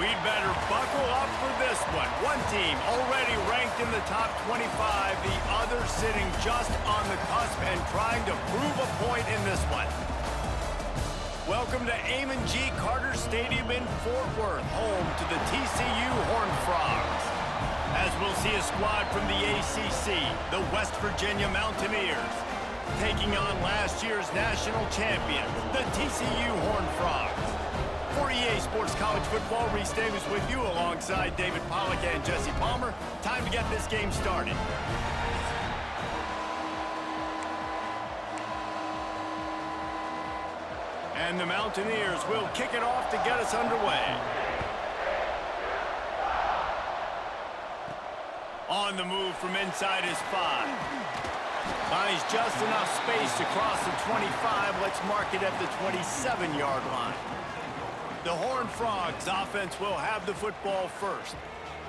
We'd better buckle up for this one. One team already ranked in the top 25, the other sitting just on the cusp and trying to prove a point in this one. Welcome to Amon G. Carter Stadium in Fort Worth, home to the TCU Horned Frogs. As we'll see a squad from the ACC, the West Virginia Mountaineers, taking on last year's national champions, the TCU Horned Frogs. For EA Sports College Football, Reese Davis with you alongside David Pollack and Jesse Palmer. Time to get this game started. And the Mountaineers will kick it off to get us underway. On the move from inside his 5. Finds just enough space to cross the 25. Let's mark it at the 27-yard line. The Horned Frogs offense will have the football first.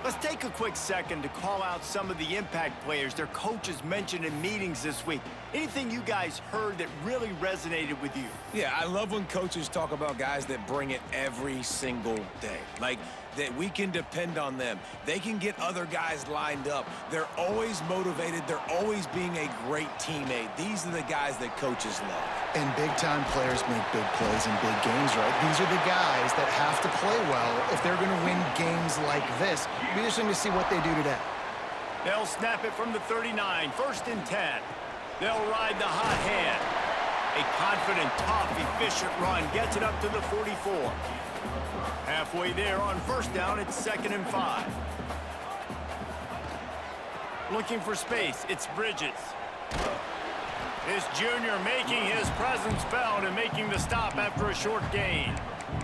Let's take a quick second to call out some of the impact players their coaches mentioned in meetings this week. Anything you guys heard that really resonated with you? Yeah, I love when coaches talk about guys that bring it every single day. Like, that we can depend on them. They can get other guys lined up. They're always motivated. They're always being a great teammate. These are the guys that coaches love. And big-time players make big plays in big games, right? These are the guys that have to play well if they're going to win games like this. It'll be interesting to see what they do today. They'll snap it from the 39, 1st and 10. They'll ride the hot hand. A confident, tough, efficient run gets it up to the 44. Halfway there on 1st down, it's 2nd and 5. Looking for space, it's Bridges. This junior making his presence felt and making the stop after a short gain.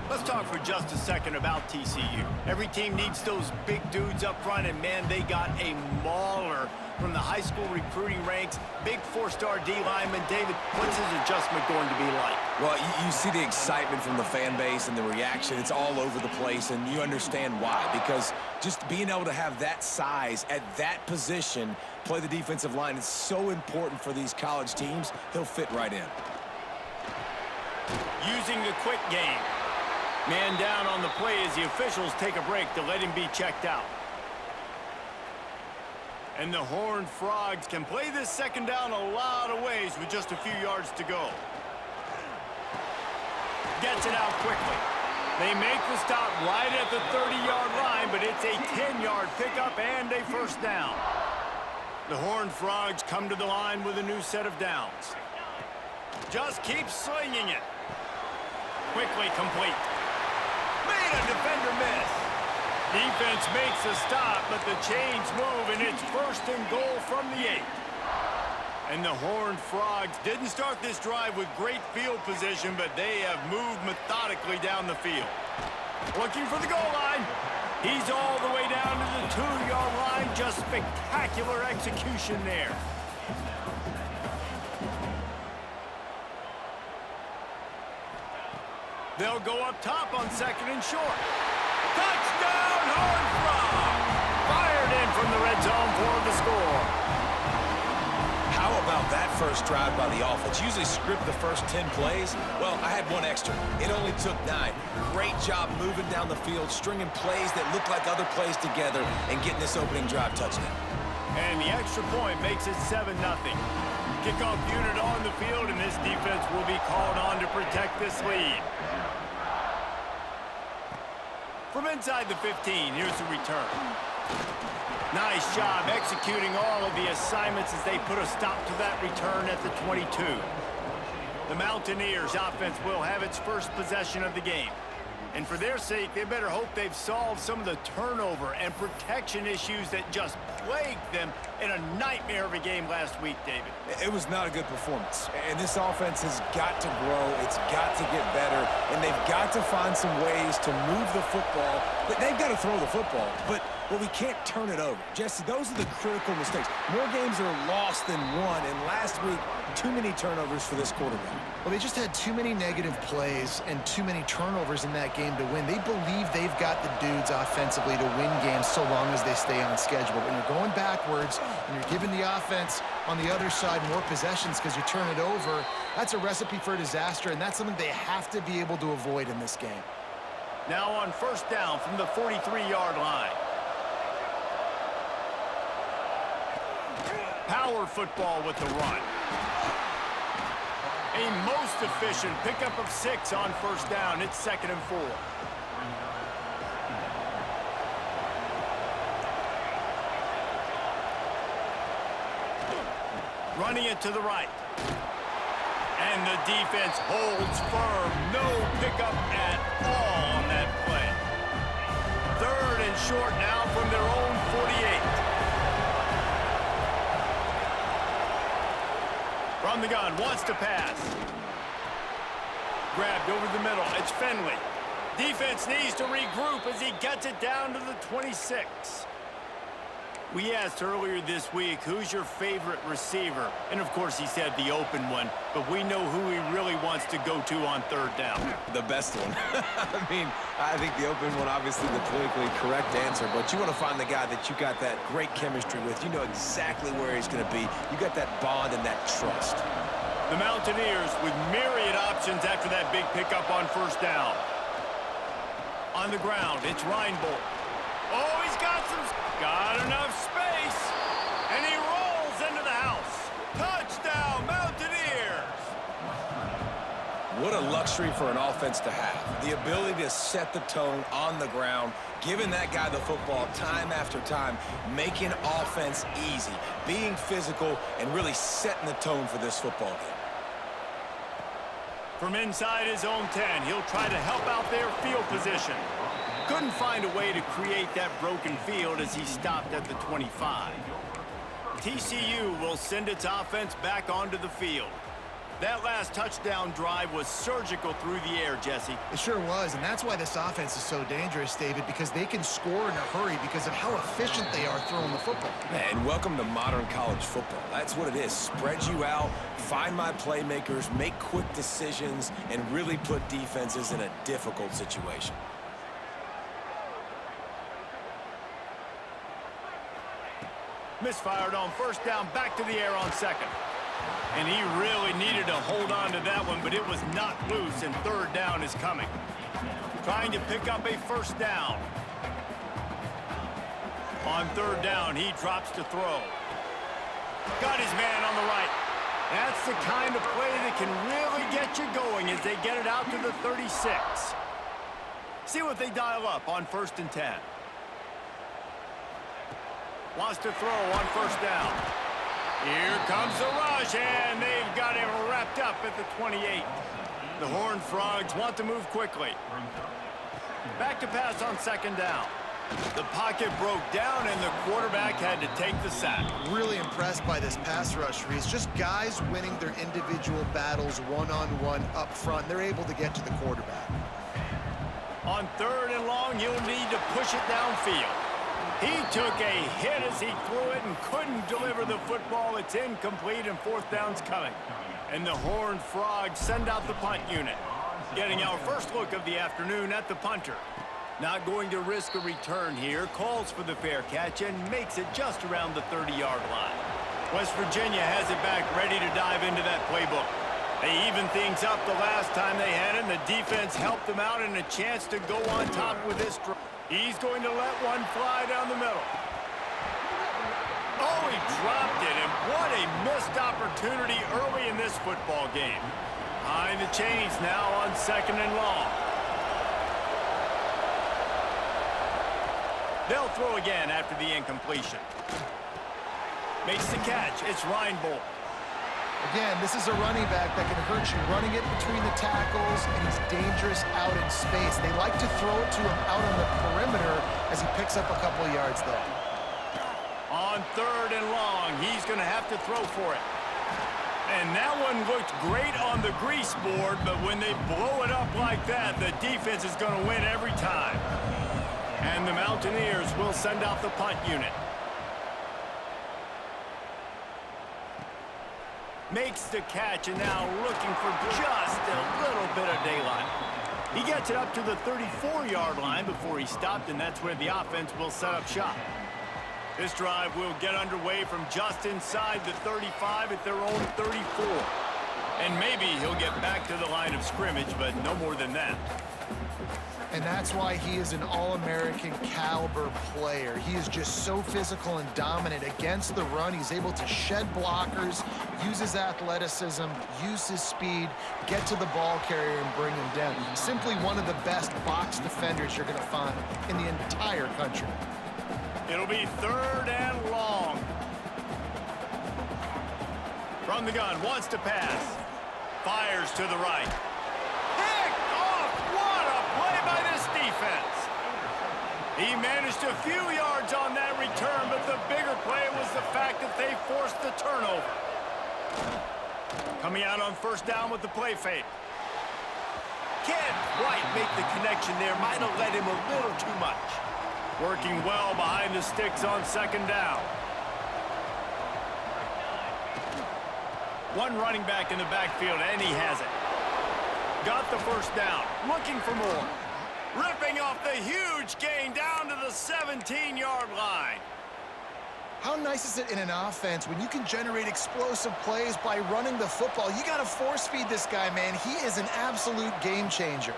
Let's talk for just a second about TCU. Every team needs those big dudes up front, and man, they got a mauler from the high school recruiting ranks. Big 4-star D lineman. David, what's his adjustment going to be like? Well, you see the excitement from the fan base and the reaction. It's all over the place, and you understand why. Because just being able to have that size at that position, play the defensive line, is so important for these college teams. He'll fit right in. Using the quick game. Man down on the play as the officials take a break to let him be checked out. And the Horned Frogs can play this 2nd down a lot of ways with just a few yards to go. Gets it out quickly. They make the stop right at the 30-yard line, but it's a 10-yard pickup and a 1st down. The Horned Frogs come to the line with a new set of downs. Just keep slinging it. Quickly complete. Made a defender miss. Defense makes a stop, but the chains move, and it's 1st and goal from the 8. And the Horned Frogs didn't start this drive with great field position, but they have moved methodically down the field. Looking for the goal line. He's all the way down to the 2-yard line. Just spectacular execution there. They'll go up top on 2nd and short. Touchdown, Horned Frogs! Fired in from the red zone for the score. How about that first drive by the offense? Usually script the first 10 plays. Well, I had one extra. It only took 9. Great job moving down the field, stringing plays that look like other plays together, and getting this opening drive touchdown. And the extra point makes it 7-0. Kickoff unit on the field, and this defense will be called on to protect this lead. From inside the 15, here's the return. Nice job executing all of the assignments as they put a stop to that return at the 22. The Mountaineers offense will have its first possession of the game. And for their sake, they better hope they've solved some of the turnover and protection issues that just plagued them in a nightmare of a game last week, David. It was not a good performance. And this offense has got to grow. It's got to get better. And they've got to find some ways to move the football. They've got to throw the football. But we can't turn it over. Jesse, those are the critical mistakes. More games are lost than won. And last week, too many turnovers for this quarterback. Well, they just had too many negative plays and too many turnovers in that game to win. They believe they've got the dudes offensively to win games so long as they stay on schedule. But when you're going backwards and you're giving the offense on the other side more possessions because you turn it over, that's a recipe for disaster, and that's something they have to be able to avoid in this game. Now on first down from the 43-yard line. Power football with the run. A most efficient pickup of 6 on first down. It's 2nd and 4. Running it to the right. And the defense holds firm. No pickup at all on that play. 3rd and short now from their own 48. From the gun, wants to pass. Grabbed over the middle. It's Finley. Defense needs to regroup as he gets it down to the 26. We asked earlier this week, who's your favorite receiver? And, of course, he said the open one. But we know who he really wants to go to on 3rd down. The best one. I think the open one, obviously the politically correct answer. But you want to find the guy that you got that great chemistry with. You know exactly where he's going to be. You got that bond and that trust. The Mountaineers with myriad options after that big pickup on first down. On the ground, it's Reinbold. Oh, he's got enough space, and he rolls into the house. Touchdown, Mountaineers! What a luxury for an offense to have. The ability to set the tone on the ground, giving that guy the football time after time, making offense easy, being physical, and really setting the tone for this football game. From inside his own 10, he'll try to help out their field position. Couldn't find a way to create that broken field as he stopped at the 25. TCU will send its offense back onto the field. That last touchdown drive was surgical through the air, Jesse. It sure was, and that's why this offense is so dangerous, David, because they can score in a hurry because of how efficient they are throwing the football. And welcome to modern college football. That's what it is. Spread you out, find my playmakers, make quick decisions, and really put defenses in a difficult situation. Misfired on first down, back to the air on 2nd. And he really needed to hold on to that one, but it was not loose, and 3rd down is coming. Trying to pick up a first down. On 3rd down, he drops to throw. Got his man on the right. That's the kind of play that can really get you going as they get it out to the 36. See what they dial up on 1st and 10. Wants to throw on first down. Here comes the rush, and they've got him wrapped up at the 28. The Horned Frogs want to move quickly. Back to pass on 2nd down. The pocket broke down, and the quarterback had to take the sack. Really impressed by this pass rush, Reese. Just guys winning their individual battles one-on-one up front. They're able to get to the quarterback. On 3rd and long, he'll need to push it downfield. He took a hit as he threw it and couldn't deliver the football. It's incomplete, and 4th down's coming. And the Horned Frogs send out the punt unit. Getting our first look of the afternoon at the punter. Not going to risk a return here. Calls for the fair catch and makes it just around the 30-yard line. West Virginia has it back, ready to dive into that playbook. They evened things up the last time they had it, and the defense helped them out, and a chance to go on top with this drive. He's going to let one fly down the middle. Oh, he dropped it, and what a missed opportunity early in this football game. Behind the chains now on 2nd and long. They'll throw again after the incompletion. Makes the catch. It's Reinbold. Again, this is a running back that can hurt you running it between the tackles, and he's dangerous out in space. They like to throw it to him out on the perimeter as he picks up a couple of yards there. On 3rd and long, he's going to have to throw for it. And that one looked great on the grease board, but when they blow it up like that, the defense is going to win every time. And the Mountaineers will send out the punt unit. Makes the catch, and now looking for just a little bit of daylight. He gets it up to the 34-yard line before he stopped, and that's where the offense will set up shop. This drive will get underway from just inside the 35 at their own 34. And maybe he'll get back to the line of scrimmage, but no more than that. And that's why he is an All-American caliber player. He is just so physical and dominant against the run. He's able to shed blockers, use his athleticism, use his speed, get to the ball carrier and bring him down. Simply one of the best box defenders you're going to find in the entire country. It'll be 3rd and long. From the gun, wants to pass. Fires to the right. Picked off! What a play by this defense. He managed a few yards on that return, but the bigger play was the fact that they forced the turnover. Coming out on 1st down with the play fake. Can't quite make the connection there. Might have led him a little too much. Working well behind the sticks on 2nd down. One running back in the backfield, and he has it. Got the 1st down. Looking for more. Ripping off the huge gain down to the 17-yard line. How nice is it in an offense when you can generate explosive plays by running the football? You got to force feed this guy, man. He is an absolute game changer.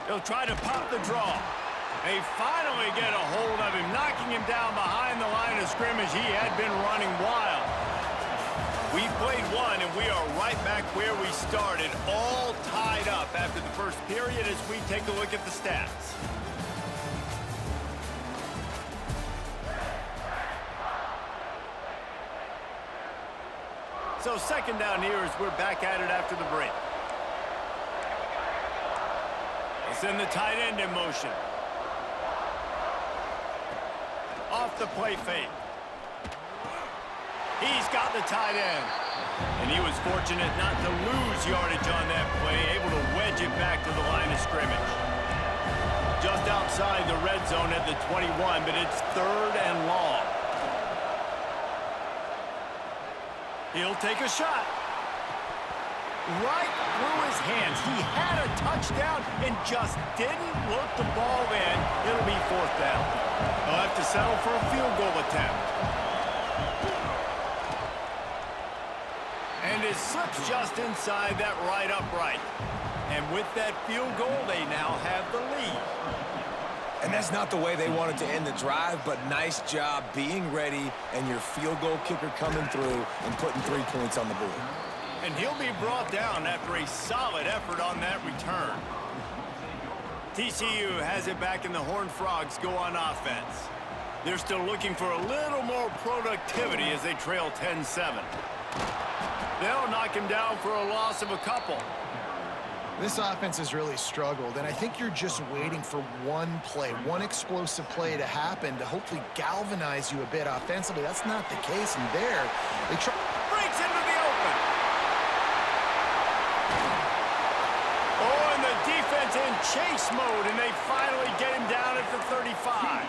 He'll try to pop the draw. They finally get a hold of him, knocking him down behind the line of scrimmage. He had been running wild. We've played one, and we are right back where we started, all tied up after the 1st period as we take a look at the stats. So 2nd down here as we're back at it after the break. They send the tight end in motion. Off the play fake. He's got the tight end. And he was fortunate not to lose yardage on that play, able to wedge it back to the line of scrimmage. Just outside the red zone at the 21, but it's 3rd and long. He'll take a shot. Right through his hands. He had a touchdown and just didn't look the ball in. It'll be 4th down. He'll have to settle for a field goal attempt. And it slips just inside that right upright. And with that field goal, they now have the lead. And that's not the way they wanted to end the drive, but nice job being ready and your field goal kicker coming through and putting 3 points on the board. And he'll be brought down after a solid effort on that return. TCU has it back, and the Horned Frogs go on offense. They're still looking for a little more productivity as they trail 10-7. They'll knock him down for a loss of a couple. This offense has really struggled, and I think you're just waiting for one play, one explosive play to happen to hopefully galvanize you a bit offensively. That's not the case, and there they try. Breaks into the open. Oh, and the defense in chase mode, and they finally get him down at the 35.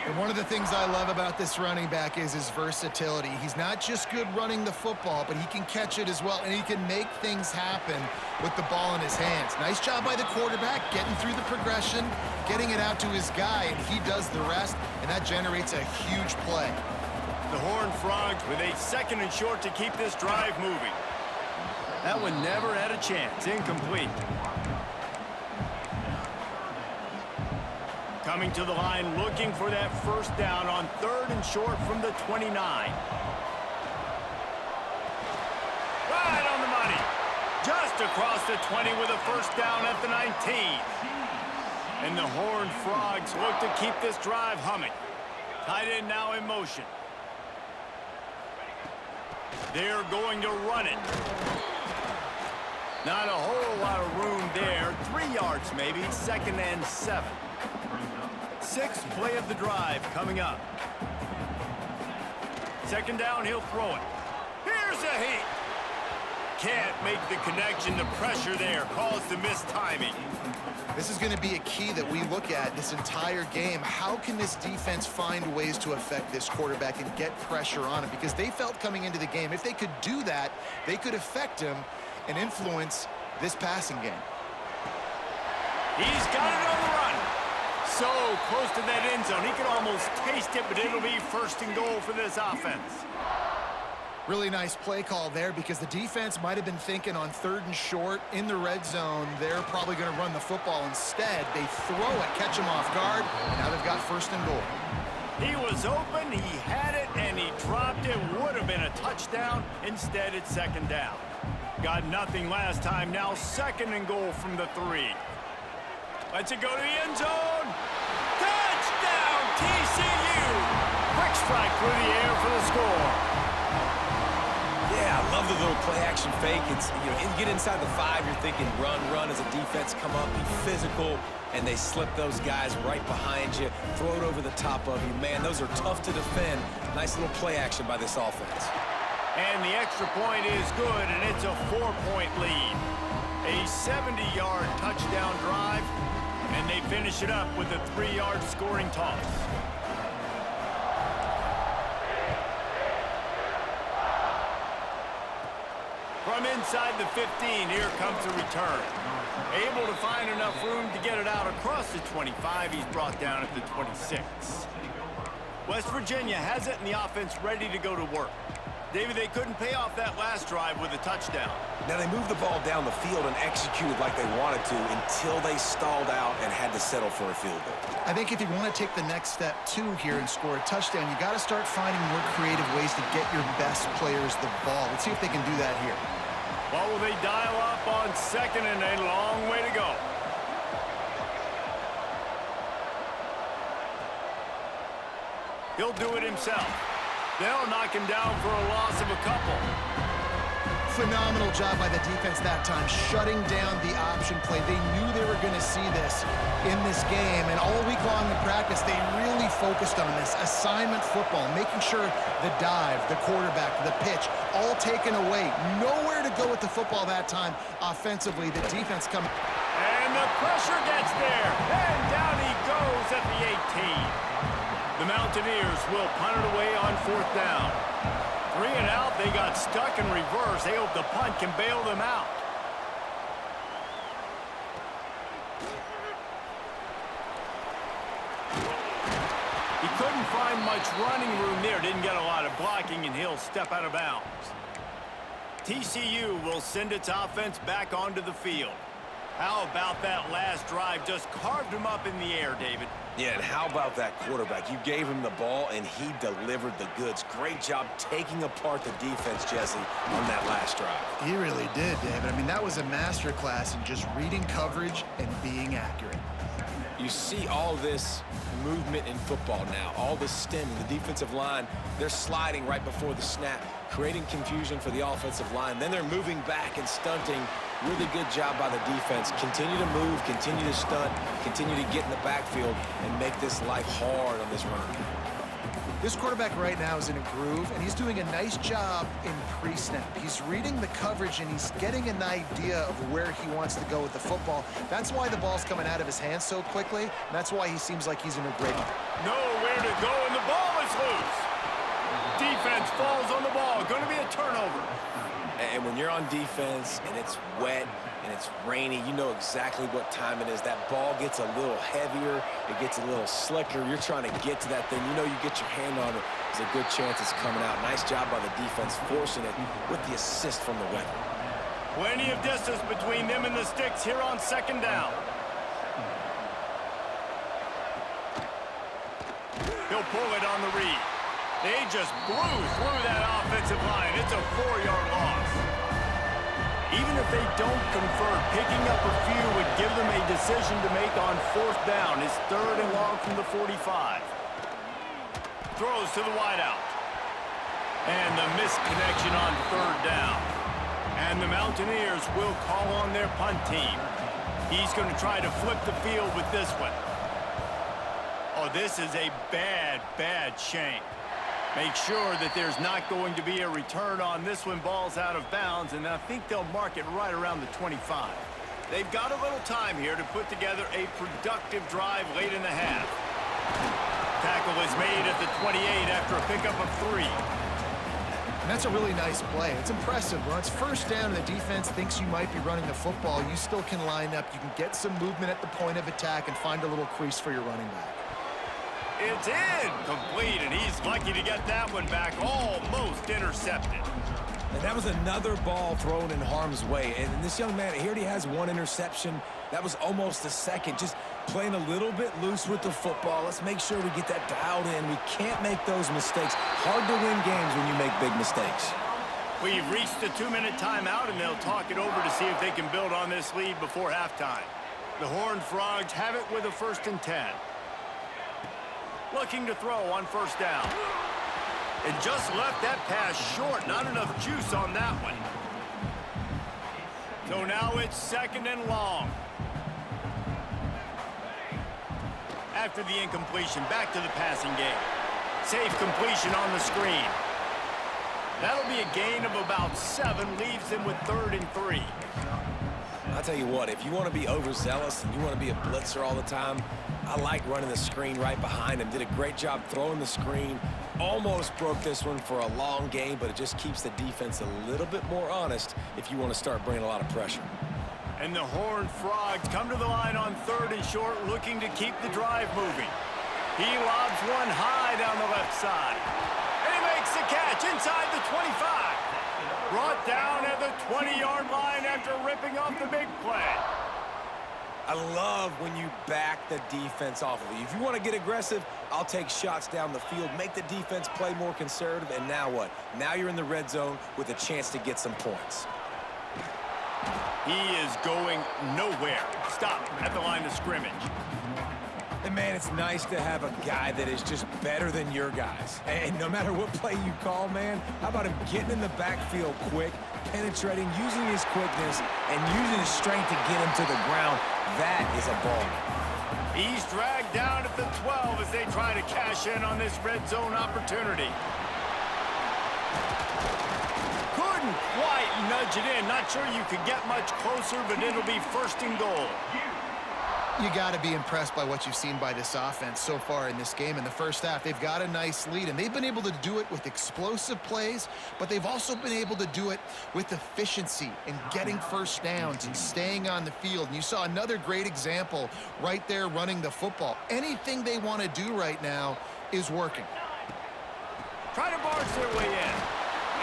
And one of the things I love about this running back is his versatility. He's not just good running the football, but he can catch it as well, and he can make things happen with the ball in his hands. Nice job by the quarterback, getting through the progression, getting it out to his guy, and he does the rest, and that generates a huge play. The Horned Frogs with a 2nd and short to keep this drive moving. That one never had a chance. Incomplete. Coming to the line, looking for that 1st down on 3rd and short from the 29. Right on the money. Just across the 20 with a 1st down at the 19. And the Horned Frogs look to keep this drive humming. Tight end now in motion. They're going to run it. Not a whole lot of room there. 3 yards maybe, 2nd and 7. 6th play of the drive coming up. 2nd down, he'll throw it. Here's a hit. Can't make the connection. The pressure there caused the missed timing. This is going to be a key that we look at this entire game. How can this defense find ways to affect this quarterback and get pressure on him? Because they felt coming into the game, if they could do that, they could affect him and influence this passing game. He's got it on the run. So close to that end zone. He could almost taste it, but it'll be 1st and goal for this offense. Really nice play call there because the defense might have been thinking on 3rd and short in the red zone. They're probably going to run the football. Instead, they throw it, catch them off guard, and now they've got 1st and goal. He was open, he had it, and he dropped it. Would have been a touchdown. Instead, it's 2nd down. Got nothing last time. Now 2nd and goal from the 3. Lets it go to the end zone. Touchdown, TCU! Quick strike through the air for the score. Yeah, I love the little play-action fake. It's, you get inside the 5, you're thinking run as a defense, come up, be physical, and they slip those guys right behind you, throw it over the top of you. Man, those are tough to defend. Nice little play action by this offense. And the extra point is good, and it's a 4-point lead. A 70-yard touchdown drive, and they finish it up with a 3-yard scoring toss. From inside the 15, here comes the return. Able to find enough room to get it out across the 25. He's brought down at the 26. West Virginia has it, and the offense ready to go to work. David, they couldn't pay off that last drive with a touchdown. Now, they moved the ball down the field and executed like they wanted to until they stalled out and had to settle for a field goal. I think if you want to take the next step, too, here and score a touchdown, you got to start finding more creative ways to get your best players the ball. Let's see if they can do that here. Well, will they dial up on 2nd and a long way to go? He'll do it himself. They'll knock him down for a loss of a couple. Phenomenal job by the defense that time, shutting down the option play. They knew they were going to see this in this game, and all week long in practice, they really focused on this assignment football, making sure the dive, the quarterback, the pitch, all taken away. Nowhere to go with the football that time offensively. The defense coming. And the pressure gets there, and down he goes at the 18. The Mountaineers will punt it away on 4th down. 3 and out, they got stuck in reverse. They hope the punt can bail them out. He couldn't find much running room there. Didn't get a lot of blocking, and he'll step out of bounds. TCU will send its offense back onto the field. How about that last drive? Just carved him up in the air, David. Yeah, and how about that quarterback? You gave him the ball, and he delivered the goods. Great job taking apart the defense, Jesse, on that last drive. He really did, David. I mean, that was a masterclass in just reading coverage and being accurate. You see all this movement in football now, all the stemming, the defensive line, they're sliding right before the snap, creating confusion for the offensive line. Then they're moving back and stunting. Really good job by the defense. Continue to move, continue to stunt, continue to get in the backfield and make this life hard on this running back. This quarterback right now is in a groove, and he's doing a nice job in pre-snap. He's reading the coverage, and he's getting an idea of where he wants to go with the football. That's why the ball's coming out of his hands so quickly, and that's why he seems like he's in a great... Nowhere to go, and the ball is loose. Defense falls on the ball. Going to be a turnover. And when you're on defense, and it's wet, and it's rainy, you know exactly what time it is. That ball gets a little heavier, it gets a little slicker. You're trying to get to that thing. You know you get your hand on it, there's a good chance it's coming out. Nice job by the defense forcing it with the assist from the weather. Plenty of distance between them and the sticks here on 2nd down. He'll pull it on the read. They just blew through that offensive line. It's a 4-yard loss. Even if they don't convert, picking up a few would give them a decision to make on 4th down. It's 3rd and long from the 45. Throws to the wideout. And the missed connection on 3rd down. And the Mountaineers will call on their punt team. He's going to try to flip the field with this one. Oh, this is a bad, bad shank. Make sure that there's not going to be a return on this one. Ball's out of bounds, and I think they'll mark it right around the 25. They've got a little time here to put together a productive drive late in the half. Tackle is made at the 28 after a pickup of 3. And that's a really nice play. It's impressive. When it's 1st down and the defense thinks you might be running the football, you still can line up. You can get some movement at the point of attack and find a little crease for your running back. It's incomplete, and he's lucky to get that one back, almost intercepted. And that was another ball thrown in harm's way. And this young man, he already has one interception. That was almost a second. Just playing a little bit loose with the football. Let's make sure we get that dialed in. We can't make those mistakes. Hard to win games when you make big mistakes. We've reached the 2-minute timeout, and they'll talk it over to see if they can build on this lead before halftime. The Horned Frogs have it with a 1st and 10. Looking to throw on 1st down. And just left that pass short. Not enough juice on that one. So now it's 2nd and long. After the incompletion, back to the passing game. Safe completion on the screen. That'll be a gain of about 7, leaves them with 3rd and 3. I'll tell you what, if you want to be overzealous and you want to be a blitzer all the time, I like running the screen right behind him. Did a great job throwing the screen. Almost broke this one for a long game, but it just keeps the defense a little bit more honest if you want to start bringing a lot of pressure. And the Horned Frogs come to the line on 3rd and short, looking to keep the drive moving. He lobs one high down the left side. And he makes the catch inside the 25. Brought down at the 20-yard line after ripping off the big play. I love when you back the defense off of you. If you want to get aggressive, I'll take shots down the field, make the defense play more conservative, and now what? Now you're in the red zone with a chance to get some points. He is going nowhere. Stop at the line of scrimmage. And, man, it's nice to have a guy that is just better than your guys. And no matter what play you call, man, how about him getting in the backfield quick, penetrating, using his quickness, and using his strength to get him to the ground. That is a ball. He's dragged down at the 12 as they try to cash in on this red zone opportunity. Couldn't quite nudge it in. Not sure you could get much closer, but it'll be 1st and goal. You got to be impressed by what you've seen by this offense so far in this game. In the first half, they've got a nice lead, and they've been able to do it with explosive plays, but they've also been able to do it with efficiency and getting 1st downs and staying on the field. And you saw another great example right there running the football. Anything they want to do right now is working. Try to barge their way in.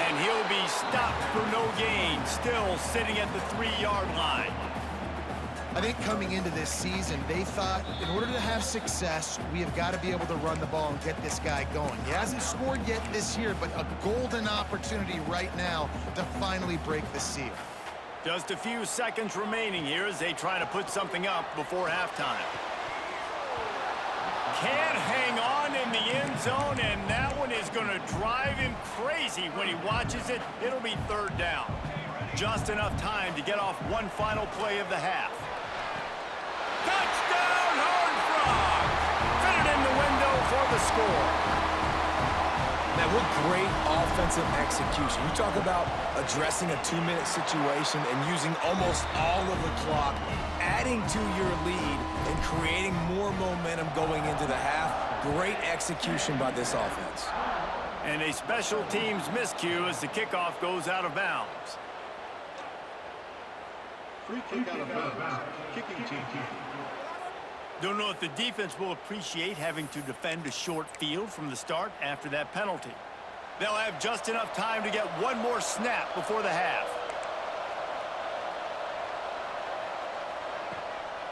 And he'll be stopped for no gain, still sitting at the 3-yard line. I think coming into this season, they thought in order to have success, we have got to be able to run the ball and get this guy going. He hasn't scored yet this year, but a golden opportunity right now to finally break the seal. Just a few seconds remaining here as they try to put something up before halftime. Can't hang on in the end zone, and that one is going to drive him crazy when he watches it. It'll be 3rd down. Just enough time to get off one final play of the half. Touchdown, Horned Frogs! Fit it in the window for the score. Man, what great offensive execution. You talk about addressing a 2-minute situation and using almost all of the clock, adding to your lead and creating more momentum going into the half. Great execution by this offense. And a special teams miscue as the kickoff goes out of bounds. Free kick out of bounds. Kicking team. Don't know if the defense will appreciate having to defend a short field from the start after that penalty. They'll have just enough time to get one more snap before the half.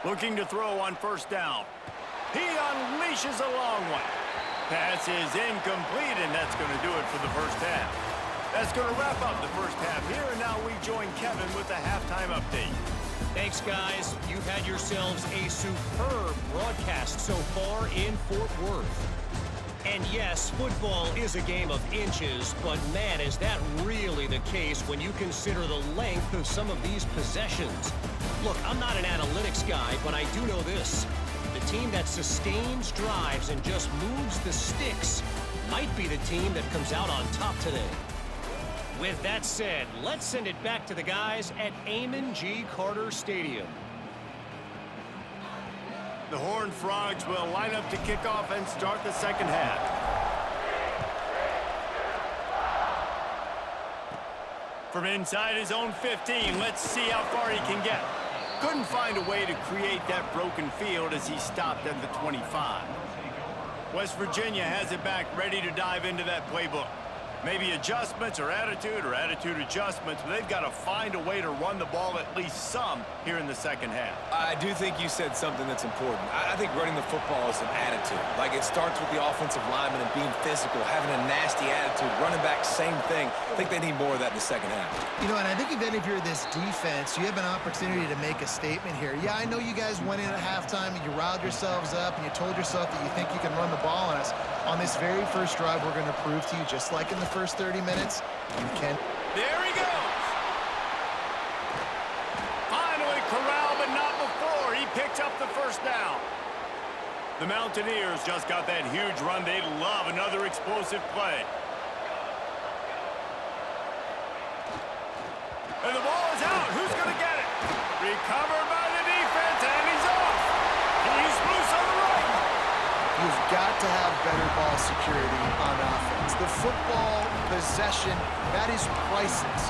Looking to throw on 1st down. He unleashes a long one. Pass is incomplete, and that's going to do it for the 1st half. That's going to wrap up the 1st half here, and now we join Kevin with the halftime update. Thanks, guys. You've had yourselves a superb broadcast so far in Fort Worth. And yes, football is a game of inches, but man, is that really the case when you consider the length of some of these possessions. Look, I'm not an analytics guy, but I do know this. The team that sustains drives and just moves the sticks might be the team that comes out on top today. With that said, let's send it back to the guys at Amon G. Carter Stadium. The Horned Frogs will line up to kick off and start the 2nd half. From inside his own 15, let's see how far he can get. Couldn't find a way to create that broken field as he stopped at the 25. West Virginia has it back, ready to dive into that playbook. Maybe adjustments or attitude adjustments, but they've got to find a way to run the ball at least some here in the second half. I do think you said something that's important. I think running the football is an attitude. Like, it starts with the offensive lineman and being physical, having a nasty attitude. Running back, same thing. I think they need more of that in the second half. You know, and I think even if you're this defense, you have an opportunity to make a statement here. Yeah, I know you guys went in at halftime and you riled yourselves up and you told yourself that you think you can run the ball on us. On this very first drive, we're going to prove to you, just like in the first 30 minutes, you can. There he goes. Finally corralled, but not before. He picks up the first down. The Mountaineers just got that huge run. They'd love another explosive play. And the ball is out. Who's going to get it? Recovered by the defense, and he's off. He's loose on the right. You've got to have better ball security on offense. The football possession, that is priceless.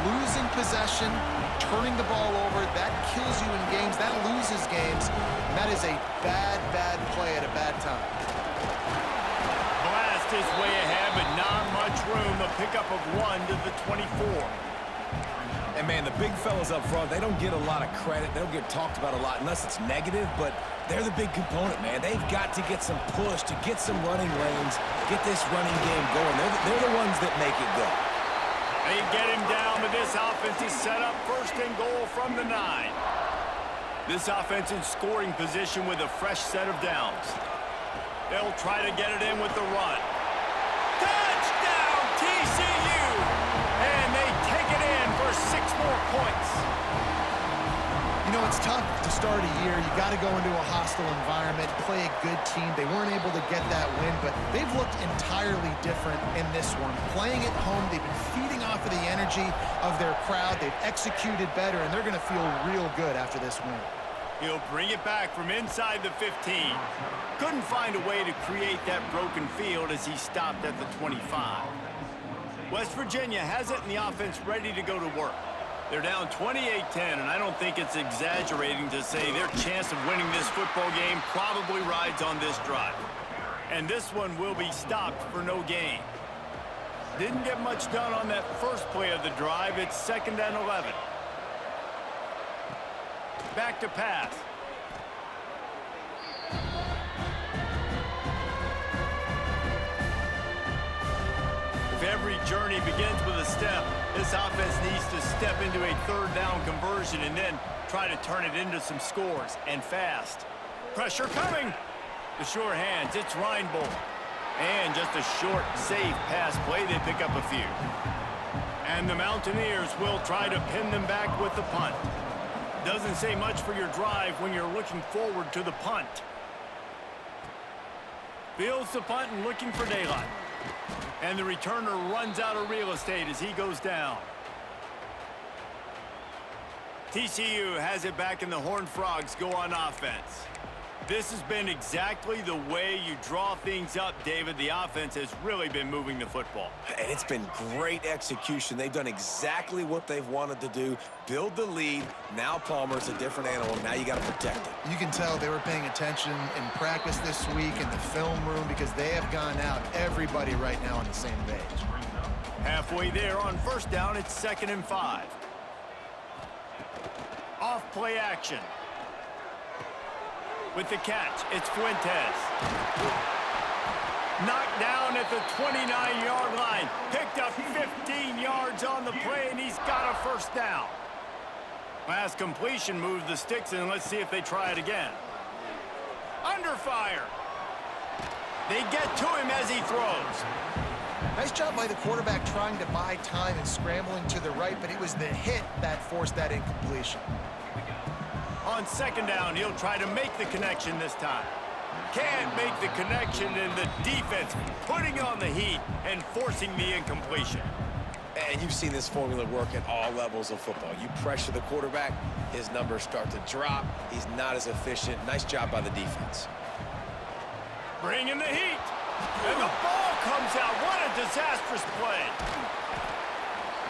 Losing possession, turning the ball over, that kills you in games, that loses games. And that is a bad, bad play at a bad time. Blast is way ahead, but not much room. A pickup of 1 to the 24. And, man, the big fellas up front, they don't get a lot of credit. They don't get talked about a lot unless it's negative, but they're the big component, man. They've got to get some push, to get some running lanes, get this running game going. They're the ones that make it go. They get him down, but this offense is set up first and goal from the 9. This offense in scoring position with a fresh set of downs. They'll try to get it in with the run. Touchdown, TCU! And they take it in for 6 more points. You know, it's tough to start a year. You got to go into a hostile environment, play a good team. They weren't able to get that win, but they've looked entirely different in this one. Playing at home, they've been feeding off of the energy of their crowd. They've executed better, and they're going to feel real good after this win. He'll bring it back from inside the 15. Couldn't find a way to create that broken field as he stopped at the 25. West Virginia has it, and the offense ready to go to work. They're down 28-10, and I don't think it's exaggerating to say their chance of winning this football game probably rides on this drive. And this one will be stopped for no gain. Didn't get much done on that first play of the drive. It's 2nd and 11. Back to pass. If every journey begins with a step, this offense needs to step into a 3rd down conversion and then try to turn it into some scores, and fast. Pressure coming. The sure hands, it's Reinbold. And just a short, safe pass play, they pick up a few. And the Mountaineers will try to pin them back with the punt. Doesn't say much for your drive when you're looking forward to the punt. Fields the punt and looking for daylight. And the returner runs out of real estate as he goes down. TCU has it back, and the Horned Frogs go on offense. This has been exactly the way you draw things up, David. The offense has really been moving the football. And it's been great execution. They've done exactly what they've wanted to do. Build the lead. Now Palmer's a different animal. Now you got to protect it. You can tell they were paying attention in practice this week in the film room because they have gone out, everybody right now on the same page. Halfway there on 1st down, it's 2nd and 5. Off play action. With the catch, it's Fuentes. Knocked down at the 29-yard line. Picked up 15 yards on the play, and he's got a 1st down. Last completion moved the sticks, and let's see if they try it again. Under fire. They get to him as he throws. Nice job by the quarterback trying to buy time and scrambling to the right, but it was the hit that forced that incompletion. On 2nd down, he'll try to make the connection this time. Can't make the connection, and the defense putting on the heat and forcing the incompletion. And you've seen this formula work at all levels of football. You pressure the quarterback, his numbers start to drop. He's not as efficient. Nice job by the defense. Bringing the heat. And the ball comes out. What a disastrous play.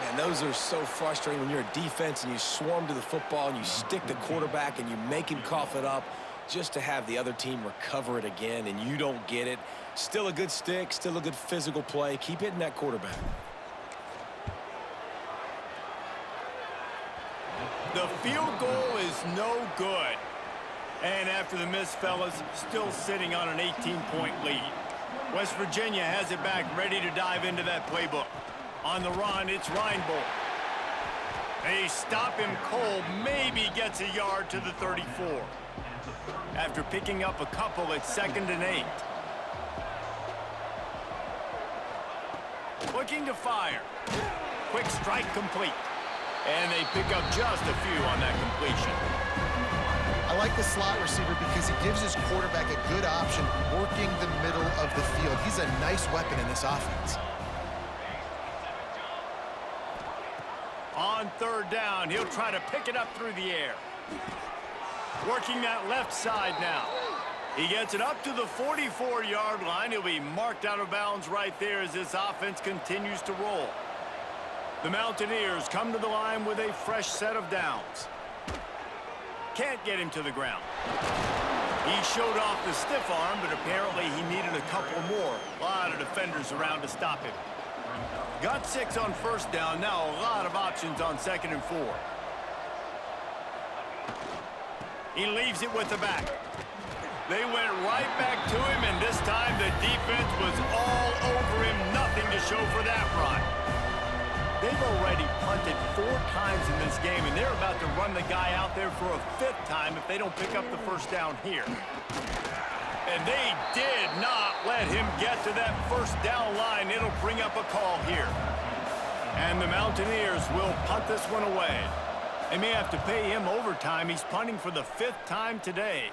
And those are so frustrating when you're a defense and you swarm to the football and you stick the quarterback and you make him cough it up. just to have the other team recover it again and you don't get it. Still a good stick, still a good physical play. Keep hitting that quarterback. The field goal is no good. And after the miss, fellas, still sitting on an 18-point lead. West Virginia has it back, ready to dive into that playbook. On the run, it's Reinbold. They stop him cold, maybe gets a yard to the 34. After picking up a couple, it's 2nd and 8. Looking to fire. Quick strike complete. And they pick up just a few on that completion. I like the slot receiver because he gives his quarterback a good option working the middle of the field. He's a nice weapon in this offense. On 3rd down, he'll try to pick it up through the air. Working that left side now. He gets it up to the 44-yard line. He'll be marked out of bounds right there as this offense continues to roll. The Mountaineers come to the line with a fresh set of downs. Can't get him to the ground. He showed off the stiff arm, but apparently he needed a couple more. A lot of defenders around to stop him. Got 6 on 1st down. Now a lot of options on 2nd and 4. He leaves it with the back. They went right back to him, and this time the defense was all over him. Nothing to show for that run. They've already punted 4 times in this game, and they're about to run the guy out there for a 5th time if they don't pick up the 1st down here. And they did not let him get to that 1st down line. It'll bring up a call here. And the Mountaineers will punt this one away. They may have to pay him overtime. He's punting for the 5th time today.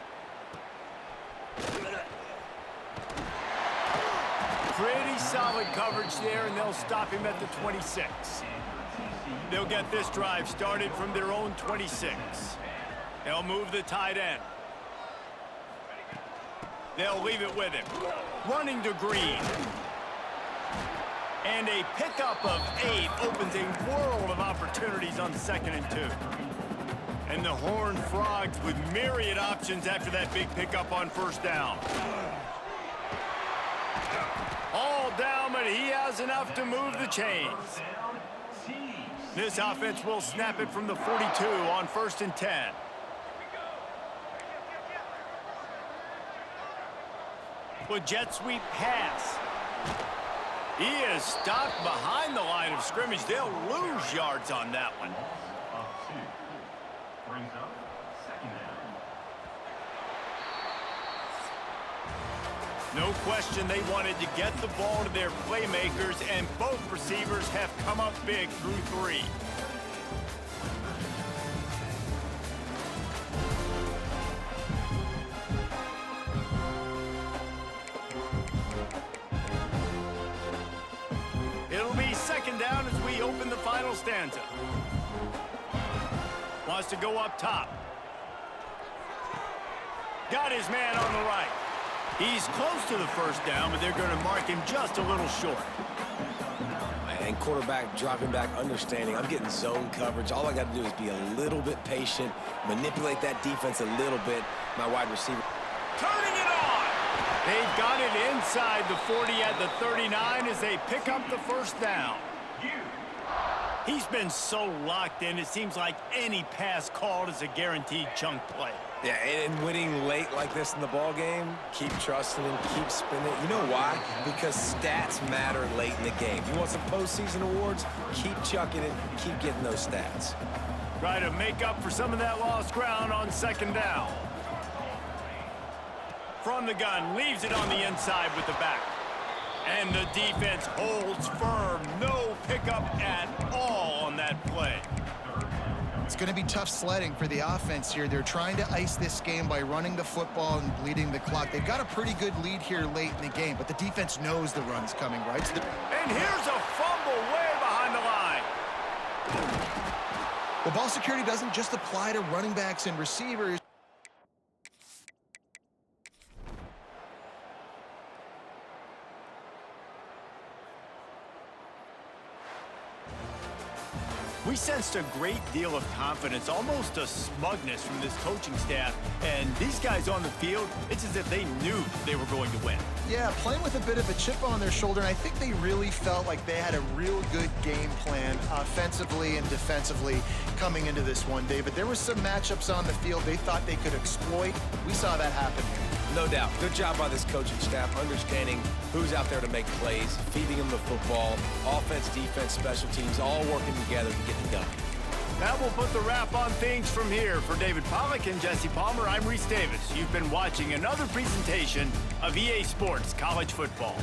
Pretty solid coverage there, and they'll stop him at the 26. They'll get this drive started from their own 26. They'll move the tight end. They'll leave it with him. Running to Green. And a pickup of 8 opens a world of opportunities on 2nd and 2. And the Horned Frogs with myriad options after that big pickup on 1st down. All down, but he has enough to move the chains. This offense will snap it from the 42 on 1st and 10. With jet sweep pass. He is stopped behind the line of scrimmage. They'll lose yards on that one. No question they wanted to get the ball to their playmakers, and both receivers have come up big through 3. It'll be 2nd down as we open the final stanza. Wants to go up top. Got his man on the right. He's close to the 1st down, but they're going to mark him just a little short. And quarterback dropping back, understanding I'm getting zone coverage. All I got to do is be a little bit patient, manipulate that defense a little bit. My wide receiver. Turning it on! They've got it inside the 40 at the 39 as they pick up the 1st down. He's been so locked in, it seems like any pass called is a guaranteed chunk play. Yeah, and winning late like this in the ball game, keep trusting him, keep spinning. You know why? Because stats matter late in the game. You want some postseason awards? Keep chucking it, keep getting those stats. Try to make up for some of that lost ground on 2nd down. From the gun, leaves it on the inside with the back. And the defense holds firm. No pickup at all on that play. It's going to be tough sledding for the offense here. They're trying to ice this game by running the football and bleeding the clock. They've got a pretty good lead here late in the game, but the defense knows the run's coming, right? And here's a fumble way behind the line. Well, ball security doesn't just apply to running backs and receivers. We sensed a great deal of confidence, almost a smugness from this coaching staff. And these guys on the field, it's as if they knew they were going to win. Yeah, playing with a bit of a chip on their shoulder, and I think they really felt like they had a real good game plan offensively and defensively coming into this one, David. There were some matchups on the field they thought they could exploit. We saw that happen here. No doubt. Good job by this coaching staff, understanding who's out there to make plays, feeding them the football, offense, defense, special teams, all working together to get it done. That will put the wrap on things from here. For David Pollack and Jesse Palmer, I'm Reese Davis. You've been watching another presentation of EA Sports College Football.